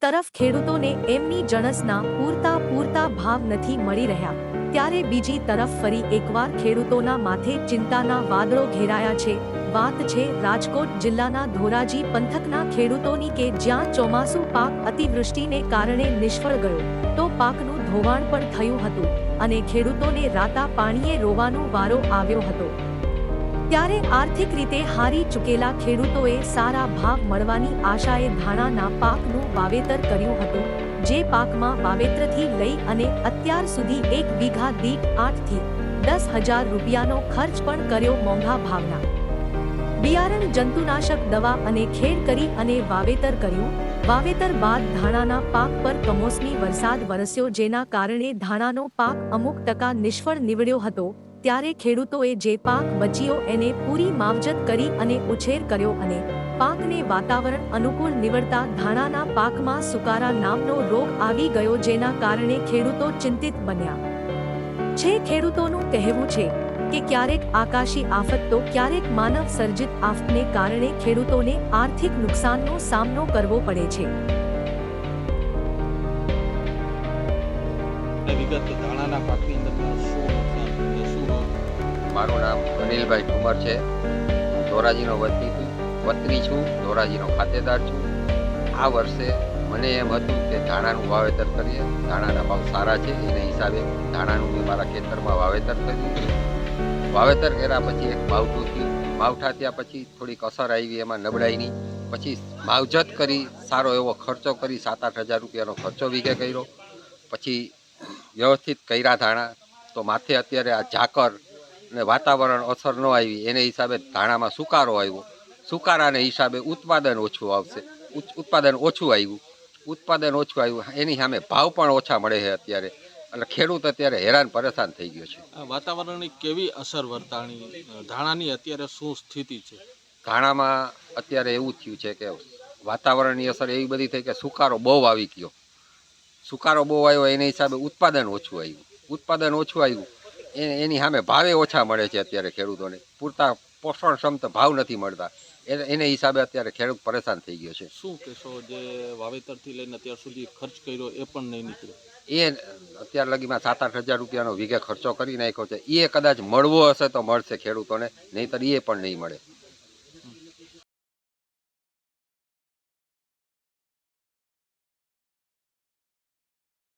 તરફ ખેડૂતોને એમની જણસના પૂરતા ભાવ નથી મળી રહ્યા, ત્યારે બીજી તરફ ફરી એકવાર ખેડૂતોના માથે ચિંતાના વાદળો ઘેરાયા છે। વાત છે રાજકોટ જિલ્લાના ધોરાજી પંથકના ખેડૂતોની કે જ્યાં ચોમાસુ પાક અતિવૃષ્ટિને કારણે નિષ્ફળ ગયો તો પાકનું ધોવાણ પણ થયું હતું અને ખેડૂતોને રાતા પાણીએ રોવાનો વારો આવ્યો હતો। ત્યારે આર્થિક રીતે હારી ચૂકેલા ખેડૂતોએ સારા ભાવ મળવાની આશાએ ધાણાના પાકનું વાવેતર કર્યું હતું, જે પાકમાં વાવેતરથી લઈ અને અત્યાર સુધી 1 વીઘા દીઠ 8 થી 10,000 રૂપિયાનો ખર્ચ પણ કર્યો। મોંઘા ભાવના બિયારણ, જંતુનાશક દવા અને ખેડ કરી અને વાવેતર કર્યું। વાવેતર બાદ ધાણાના પાક પર કમોસમી વરસાદ વરસ્યો, જેના કારણે ધાણાનો પાક અમુક ટકા નિષ્ફળ નીવડ્યો હતો। ત્યારે ખેડૂતોએ જે પાક બચ્યો એને પૂરી માવજત કરી અને ઉછેર કર્યો અને પાકને વાતાવરણ અનુકૂળ નીવડતા ધાણાના પાકમાં સુકારા નામનો રોગ આવી ગયો, જેના કારણે ખેડૂતો ચિંતિત બન્યા છે। ખેડૂતોનું કહેવું છે કે ક્યારેક આકાશી આફત તો ક્યારેક માનવ સર્જિત આફતને કારણે ખેડૂતોને આર્થિક નુકસાનનો સામનો કરવો પડે છે। મારું નામ અનિલભાઈ ઠુમર છે। ધોરાજીનો વતની છું, ધોરાજીનો ખાતેદાર છું। આ વર્ષે મને એમ હતું કે ધાણાનું વાવેતર કરીએ, ધાણાના ભાવ સારા છે, એને હિસાબે ધાણાનું મેં મારા ખેતરમાં વાવેતર કર્યું। વાવેતર કર્યા પછી એક માવઠું થયું, માવઠા થયા પછી થોડીક અસર આવી એમાં નબળાઈની, પછી માવજત કરી સારો એવો ખર્ચો કરી 7-8 હજાર રૂપિયાનો ખર્ચો વીઘે કર્યો। પછી વ્યવસ્થિત કર્યા ધાણા, તો માથે અત્યારે આ ઝાકર અને વાતાવરણ અસર ન આવી એને હિસાબે ધાણામાં સુકારો આવ્યો। સુકારાને હિસાબે ઉત્પાદન ઓછું આવ્યું, એની સામે ભાવ પણ ઓછા મળે છે અત્યારે, એટલે ખેડૂત અત્યારે હેરાન પરેશાન થઈ ગયો છે। વાતાવરણની કેવી અસર વર્તાણી, ધાણાની અત્યારે શું સ્થિતિ છે? ધાણામાં અત્યારે એવું થયું છે કે વાતાવરણની અસર એવી બધી થઈ કે સુકારો બહુ આવી ગયો, એને હિસાબે ઉત્પાદન ઓછું આવ્યું, એની સામે ભાવે ઓછા મળે છે અત્યારે ખેડૂતોને, પૂરતા પોષણક્ષમ ભાવ નથી મળતા, એને હિસાબે અત્યારે ખેડૂત પરેશાન થઈ ગયો છે। શું કહેશો, જે વાવેતરથી લઈને અત્યાર સુધી ખર્ચ કર્યો એ પણ નહીં નીકળ્યો? એ અત્યાર લગીમાં 7-8 હજાર રૂપિયાનો વીઘે ખર્ચો કરી નાખ્યો છે, એ કદાચ મળવો હશે તો મળશે ખેડૂતોને, નહીંતર એ પણ નહીં મળે।